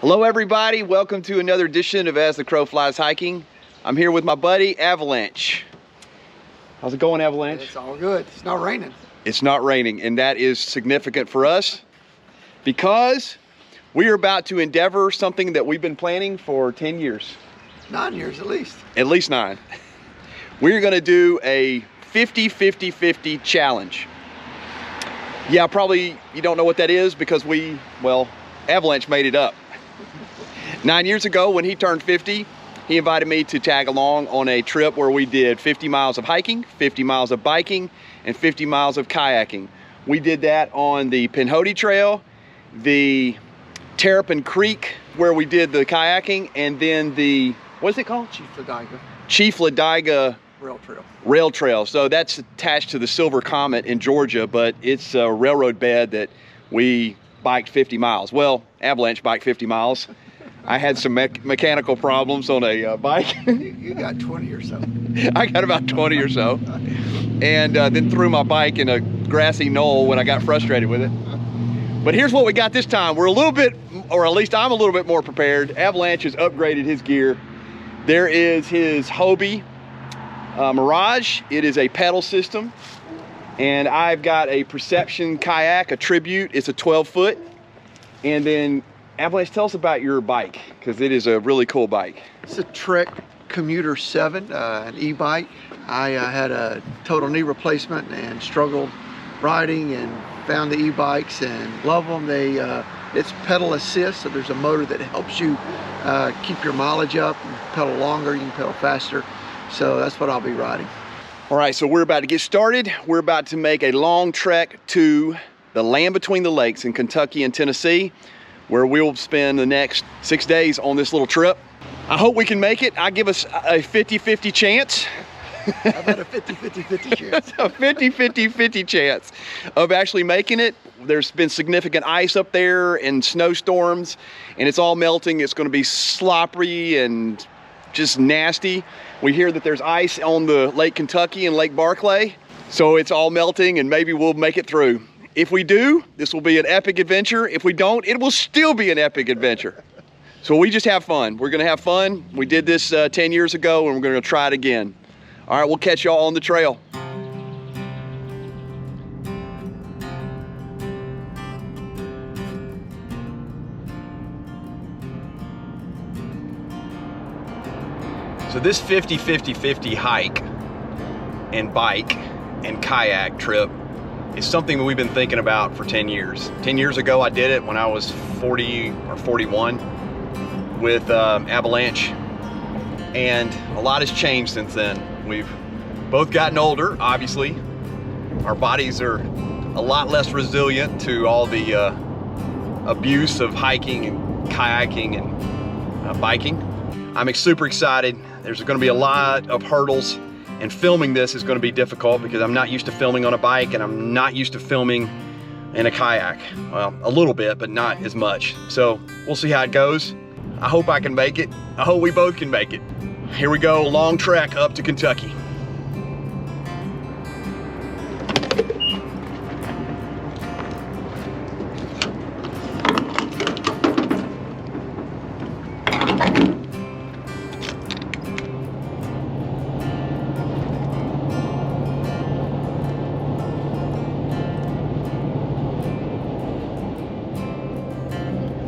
Hello everybody, welcome to another edition of As the Crow Flies Hiking. I'm here with my buddy Avalanche. How's it going, Avalanche? It's all good. It's not raining. It's not raining, and that is significant for us because we are about to endeavor something that we've been planning for 10 years. 9 years at least. At least 9. We're gonna do a 50-50-50 challenge. Yeah, probably you don't know what that is because Avalanche made it up. 9 years ago when he turned 50, he invited me to tag along on a trip where we did 50 miles of hiking, 50 miles of biking, and 50 miles of kayaking. We did that on the Pinhoti Trail, the Terrapin Creek where we did the kayaking, and then the, what's it called? Chief Ladiga Rail Trail. So that's attached to the Silver Comet in Georgia, but it's a railroad bed that we biked 50 miles. Well, Avalanche biked 50 miles. I had some mechanical problems on a bike. You got 20 or so. I got about 20 or so. And then threw my bike in a grassy knoll when I got frustrated with it. But here's what we got this time. We're a little bit, or at least I'm a little bit more prepared. Avalanche has upgraded his gear. There is his Hobie Mirage. It is a pedal system. And I've got a Perception kayak, a Tribute. It's a 12-foot. And then Avalanche, tell us about your bike, because it is a really cool bike. It's a Trek Commuter 7, an e-bike. I had a total knee replacement and struggled riding and found the e-bikes and love them. It's pedal assist, so there's a motor that helps you keep your mileage up. You can pedal longer, you can pedal faster. So that's what I'll be riding. All right, so we're about to get started. We're about to make a long trek to the land between the lakes in Kentucky and Tennessee, where we'll spend the next 6 days on this little trip. I hope we can make it. I give us a 50-50 chance. How about a 50-50-50 chance? A 50-50-50 chance of actually making it. There's been significant ice up there and snowstorms, and it's all melting. It's gonna be sloppy and just nasty. We hear that there's ice on the Lake Kentucky and Lake Barclay, so it's all melting, and maybe we'll make it through. If we do, this will be an epic adventure. If we don't, it will still be an epic adventure. So we just have fun. We're gonna have fun. We did this 10 years ago, and we're gonna try it again. All right, we'll catch y'all on the trail. So this 50-50-50 hike and bike and kayak trip is something that we've been thinking about for 10 years. 10 years ago, I did it when I was 40 or 41 with Avalanche, and a lot has changed since then. We've both gotten older, obviously. Our bodies are a lot less resilient to all the abuse of hiking and kayaking and biking. I'm super excited. There's gonna be a lot of hurdles, and filming this is gonna be difficult because I'm not used to filming on a bike, and I'm not used to filming in a kayak. Well, a little bit, but not as much. So we'll see how it goes. I hope I can make it. I hope we both can make it. Here we go, long trek up to Kentucky.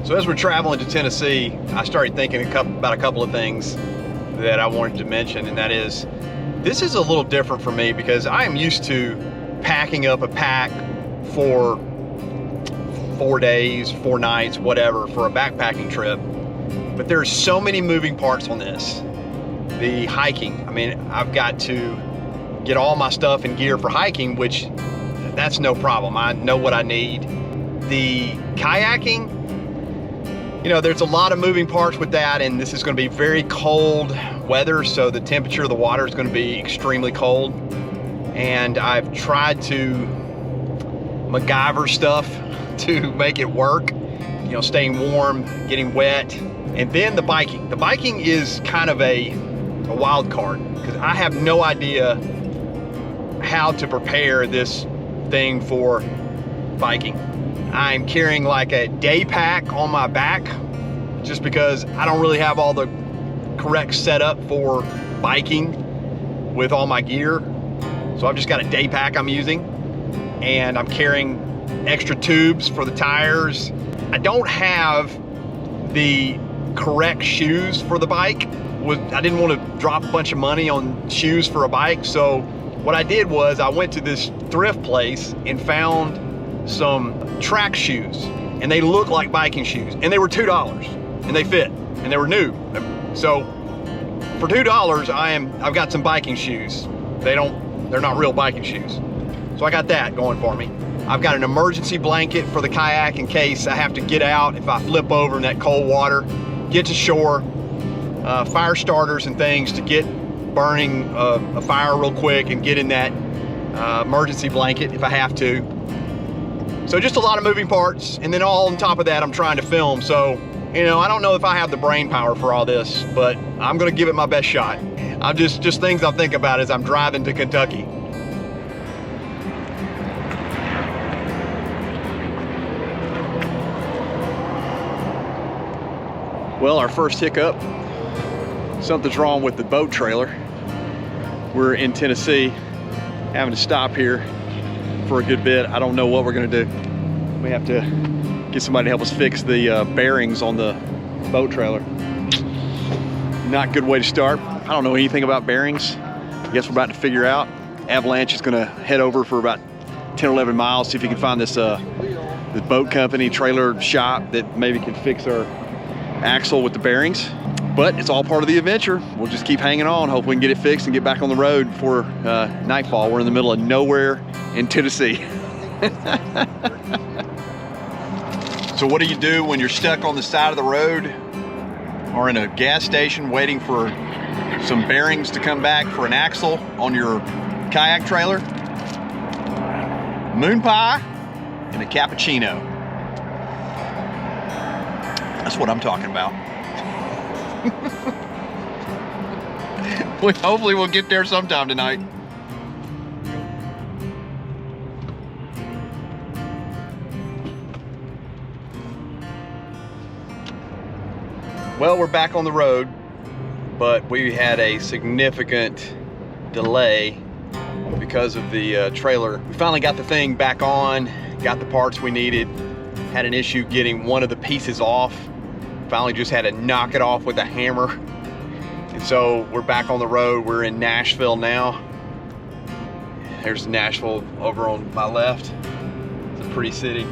So as we're traveling to Tennessee, I started thinking about a couple of things that I wanted to mention, and that is, this is a little different for me because I am used to packing up a pack for 4 days, 4 nights, whatever, for a backpacking trip. But there's so many moving parts on this. The hiking, I mean, I've got to get all my stuff and gear for hiking, which that's no problem. I know what I need. The kayaking, you know, there's a lot of moving parts with that, and this is going to be very cold weather, so the temperature of the water is going to be extremely cold. And I've tried to MacGyver stuff to make it work, you know, staying warm, getting wet. And then the biking. The biking is kind of a wild card because I have no idea how to prepare this thing for biking. I'm carrying like a day pack on my back just because I don't really have all the correct setup for biking with all my gear. So I've just got a day pack I'm using, and I'm carrying extra tubes for the tires. I don't have the correct shoes for the bike. I didn't want to drop a bunch of money on shoes for a bike, so what I did was I went to this thrift place and found some track shoes, and they look like biking shoes, and they were $2, and they fit, and they were new. So for $2, I've got some biking shoes. They're not real biking shoes. So I got that going for me. I've got an emergency blanket for the kayak in case I have to get out if I flip over in that cold water, get to shore, fire starters and things to get burning a fire real quick and get in that emergency blanket if I have to. So just a lot of moving parts, and then all on top of that I'm trying to film, so you know, I don't know if I have the brain power for all this, but I'm gonna give it my best shot. I'm just things I think about as I'm driving to Kentucky. Well, our first hiccup, something's wrong with the boat trailer. We're in Tennessee, having to stop here for a good bit. I don't know what we're gonna do. We have to get somebody to help us fix the bearings on the boat trailer. Not a good way to start. I don't know anything about bearings. I guess we're about to figure out. Avalanche is gonna head over for about 10 or 11 miles, see if he can find this boat company, trailer shop that maybe can fix our axle with the bearings. But it's all part of the adventure. We'll just keep hanging on, hope we can get it fixed and get back on the road before nightfall. We're in the middle of nowhere in Tennessee. So what do you do when you're stuck on the side of the road or in a gas station waiting for some bearings to come back for an axle on your kayak trailer? Moon pie and a cappuccino. That's what I'm talking about. Hopefully we'll get there sometime tonight. Well, we're back on the road, but we had a significant delay because of the trailer. We finally got the thing back on, got the parts we needed, had an issue getting one of the pieces off. Finally just had to knock it off with a hammer. And so we're back on the road. We're in Nashville now. There's Nashville over on my left. It's a pretty city.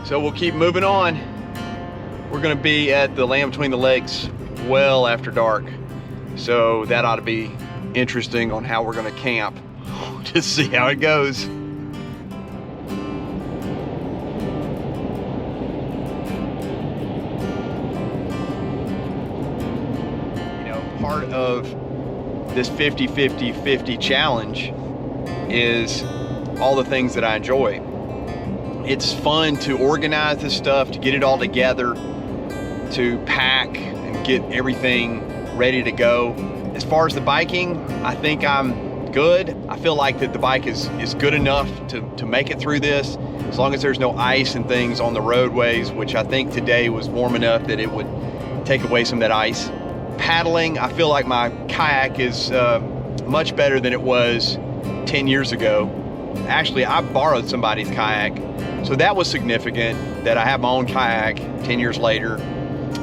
So we'll keep moving on. We're gonna be at the Land Between the Lakes well after dark. So that ought to be interesting on how we're gonna camp. Just see how it goes. Part of this 50-50-50 challenge is all the things that I enjoy. It's fun to organize this stuff, to get it all together, to pack and get everything ready to go. As far as the biking, I think I'm good. I feel like that the bike is good enough to make it through this, as long as there's no ice and things on the roadways, which I think today was warm enough that it would take away some of that ice. Paddling, I feel like my kayak is much better than it was 10 years ago. Actually, I borrowed somebody's kayak, so that was significant that I have my own kayak 10 years later,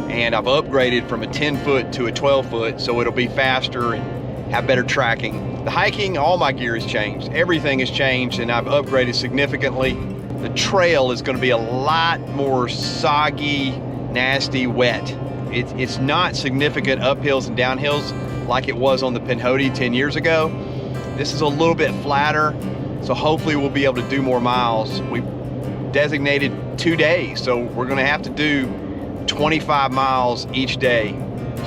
and I've upgraded from a 10-foot to a 12-foot, so it'll be faster and have better tracking. The hiking, all my gear has changed. Everything has changed, and I've upgraded significantly. The trail is going to be a lot more soggy, nasty, wet. It's not significant uphills and downhills like it was on the Pinhoti 10 years ago. This is a little bit flatter, so hopefully we'll be able to do more miles. We designated 2 days, so we're gonna have to do 25 miles each day.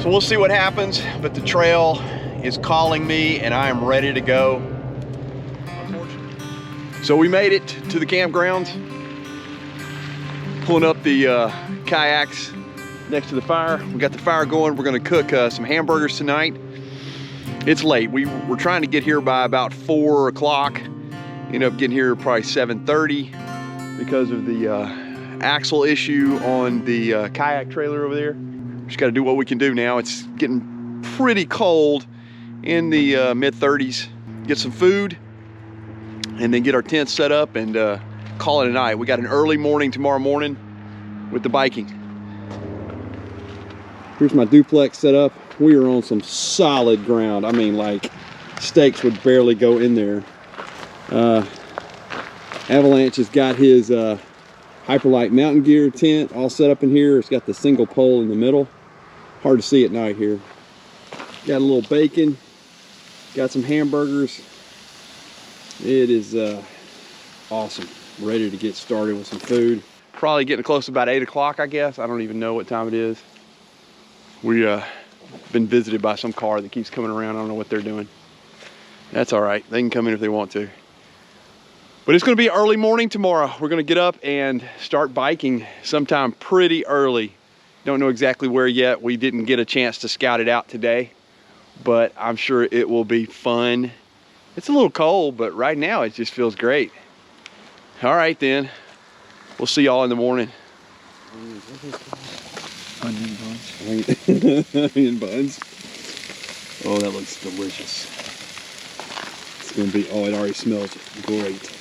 So we'll see what happens, but the trail is calling me and I am ready to go. So we made it to the campgrounds. Pulling up the kayaks next to the fire. We got the fire going. We're gonna cook some hamburgers tonight. It's late. We're trying to get here by about 4 o'clock, Ended up getting here probably 7:30 because of the axle issue on the kayak trailer over there. Just got to do what we can do now. It's getting pretty cold in the mid-30s. Get some food and then get our tent set up and call it a night. We got an early morning tomorrow morning with the biking. Here's my duplex set up. We are on some solid ground. I mean, like, stakes would barely go in there. Avalanche has got his Hyperlight mountain gear tent all set up in here. It's got the single pole in the middle. Hard to see at night here. Got a little bacon. Got some hamburgers. It is awesome. Ready to get started with some food. Probably getting close to about 8 o'clock, I guess. I don't even know what time it is. We been visited by some car that keeps coming around. I don't know what they're doing. That's all right. They can come in if they want to. But it's going to be early morning tomorrow. We're going to get up and start biking sometime pretty early. Don't know exactly where yet. We didn't get a chance to scout it out today, but I'm sure it will be fun. It's a little cold, but right now it just feels great. All right then. We'll see y'all in the morning. Onion buns. Onion buns. Oh, that looks delicious. It's gonna be, oh, it already smells great.